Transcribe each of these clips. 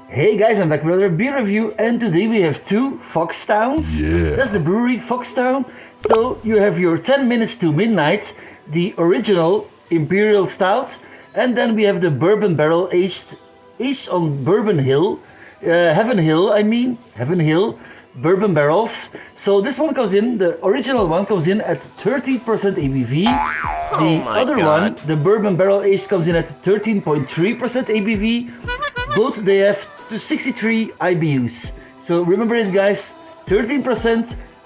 Hey guys, I'm back with another beer review, and today we have two Foxtowns. Yeah. That's the brewery, Foxtown. So you have your 10 minutes to midnight, the original imperial stout, and then we have the bourbon barrel aged on Bourbon Hill, Heaven Hill, bourbon barrels. So this one comes in, the original one comes in at 13% ABV. The other one, the bourbon barrel aged, comes in at 13.3% ABV. Both they have to 63 IBUs. So remember it, guys, 13%,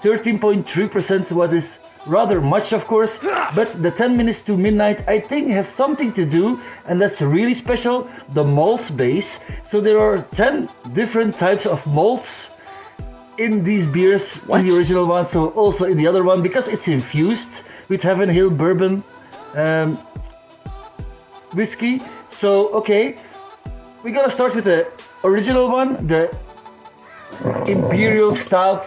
13.3%, what is rather much, of course, but the 10 minutes to midnight, I think, has something to do, and that's really special, the malt base. So there are 10 different types of malts in these beers, in the original one, so also in the other one, because it's infused with Heaven Hill bourbon whiskey. So, okay, we're gonna start with the original one, the Imperial Stout,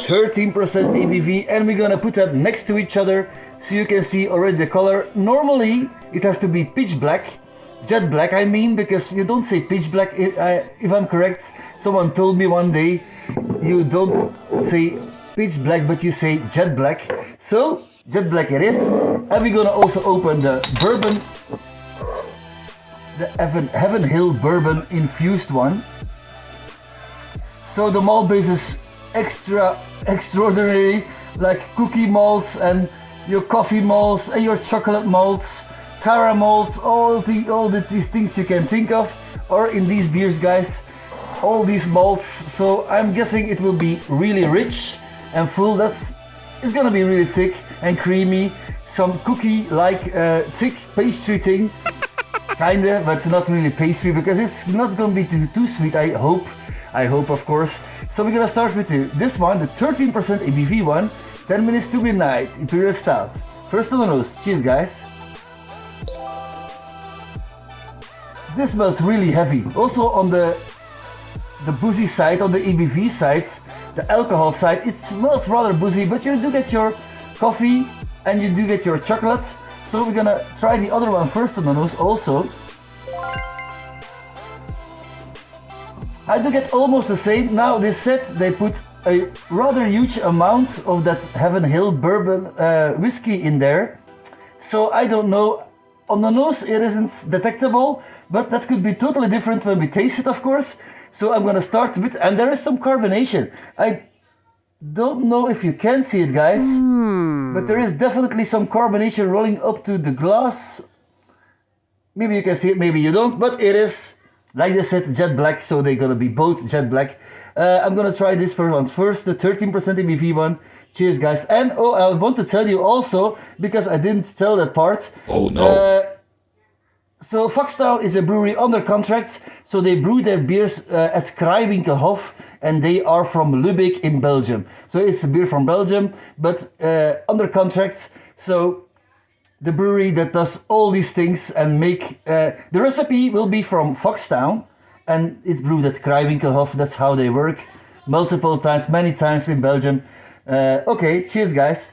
13% ABV, and we're gonna put that next to each other so you can see already the color. Normally it has to be pitch black, jet black I mean, because you don't say pitch black if I'm correct. Someone told me one day you don't say pitch black but you say jet black. So jet black it is, and we're gonna also open the bourbon, the Heaven Hill bourbon infused one. So the malt base is extraordinary, like cookie malts and your coffee malts and your chocolate malts, caramels, all these things you can think of, or in these beers, guys, all these malts. So I'm guessing it will be really rich and full. It's gonna be really thick and creamy, some cookie like thick pastry thing. Kinda, but not really pastry, because it's not gonna be too sweet, I hope, of course. So we're gonna start with this one, the 13% ABV one, 10 minutes to midnight, Imperial Stout. First on the nose, cheers guys. This smells really heavy. Also on the boozy side, on the ABV side, the alcohol side, it smells rather boozy, but you do get your coffee and you do get your chocolate. So we're gonna try the other one first on the nose also. I do get almost the same. Now they said they put a rather huge amount of that Heaven Hill bourbon whiskey in there. So I don't know, on the nose it isn't detectable, but that could be totally different when we taste it, of course. So I'm gonna start with, and there is some carbonation. I don't know if you can see it, guys, but there is definitely some carbonation rolling up to the glass. Maybe you can see it, maybe you don't, but it is, like they said, jet black, so they're gonna be both jet black. I'm gonna try this first one first, the 13% ABV one. Cheers, guys. And I want to tell you also, because I didn't tell that part. Oh no. So Foxtown is a brewery under contract, so they brew their beers at Kruiwinkelhof, and they are from Lubeck in Belgium. So it's a beer from Belgium, but under contract. So the brewery that does all these things and make the recipe will be from Foxtown, and it's brewed at Kruiwinkelhof. That's how they work, multiple times, many times in Belgium. Okay, cheers, guys.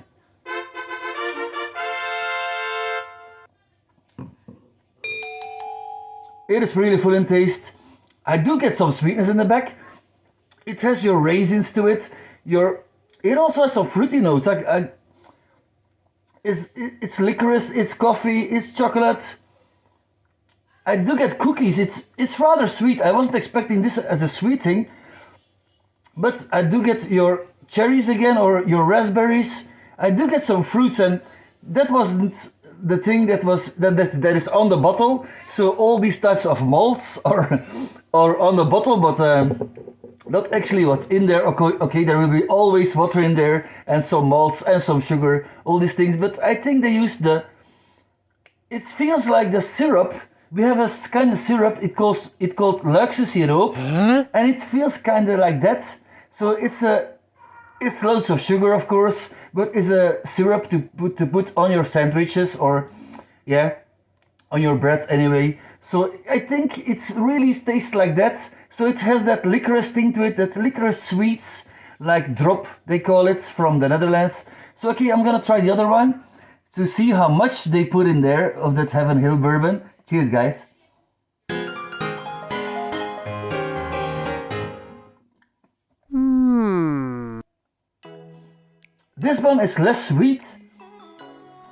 It is really full in taste. I do get some sweetness in the back. It has your raisins to it. It also has some fruity notes. It's licorice, it's coffee, it's chocolate. I do get cookies. It's rather sweet. I wasn't expecting this as a sweet thing, but I do get your cherries again, or your raspberries. I do get some fruits, and that wasn't the thing that is on the bottle. So all these types of malts are on the bottle, but not actually what's in there. Okay, there will be always water in there, and some malts and some sugar, all these things. But I think they use it feels like the syrup. We have a kind of syrup. It's called Luikse siroop, and it feels kind of like that. So it's loads of sugar, of course, but it's a syrup to put on your sandwiches, or on your bread anyway. So I think it's really tastes like that. So it has that licorice thing to it, that licorice sweets, like drop they call it, from the Netherlands. So okay, I'm gonna try the other one to see how much they put in there of that Heaven Hill bourbon. Cheers, guys. This one is less sweet.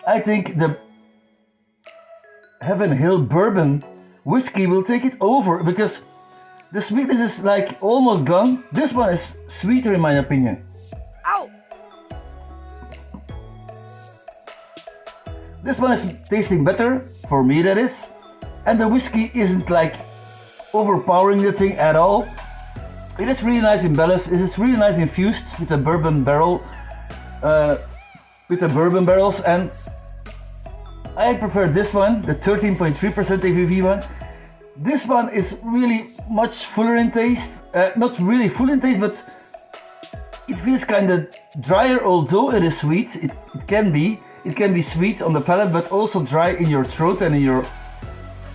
I think the Heaven Hill Bourbon whiskey will take it over because the sweetness is like almost gone. This one is sweeter in my opinion. Ow! This one is tasting better, for me that is. And the whiskey isn't like overpowering the thing at all. It is really nice in balance. It is really nice infused with the bourbon barrel, with the bourbon barrels, and I prefer this one, the 13.3% ABV one. This one is really much fuller in taste. Not really full in taste, but it feels kind of drier, although it is sweet. It can be. It can be sweet on the palate, but also dry in your throat and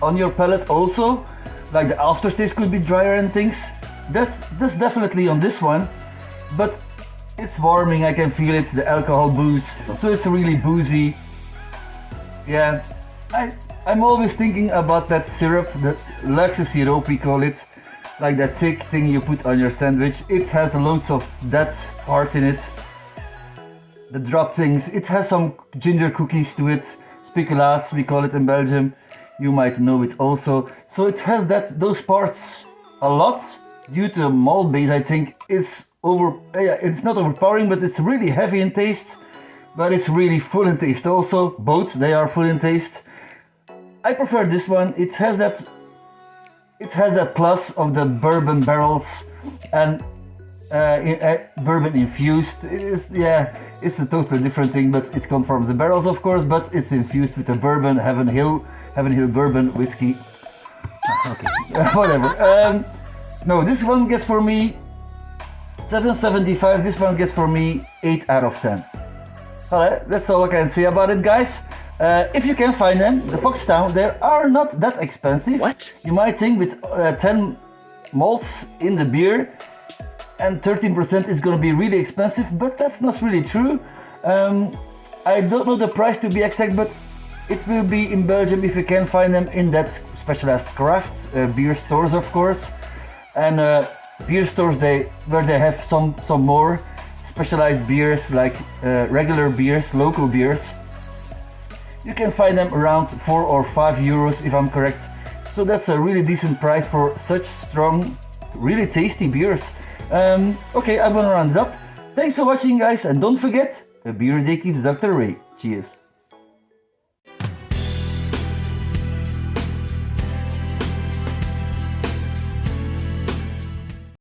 on your palate also. Like the aftertaste could be drier and things. That's definitely on this one, but it's warming. I can feel it, the alcohol booze. So it's really boozy. Yeah, I'm always thinking about that syrup, the Luxe syrup we call it, like that thick thing you put on your sandwich. It has loads of that part in it. The drop things. It has some ginger cookies to it. Speculaas, we call it in Belgium. You might know it also. So it has those parts a lot. Due to malt base, I think it's not overpowering, but it's really heavy in taste. But it's really full in taste also. Both, they are full in taste. I prefer this one. It has that plus of the bourbon barrels and bourbon infused. It's a totally different thing, but it comes from the barrels, of course. But it's infused with the bourbon Heaven Hill Bourbon whiskey. Okay, whatever. No, this one gets for me 7.75. This one gets for me 8 out of 10. Alright, that's all I can say about it, guys. If you can find them, the Foxtown, they are not that expensive. What? You might think with 10 malts in the beer and 13% is going to be really expensive, but that's not really true. I don't know the price to be exact, but it will be in Belgium if you can find them in that specialized craft beer stores, of course. And beer stores where they have some more specialized beers, like regular beers, local beers. You can find them around 4 or 5 euros if I'm correct. So that's a really decent price for such strong, really tasty beers. Okay, I'm gonna round it up. Thanks for watching, guys, and don't forget, a beer day keeps Dr. Ray. Cheers.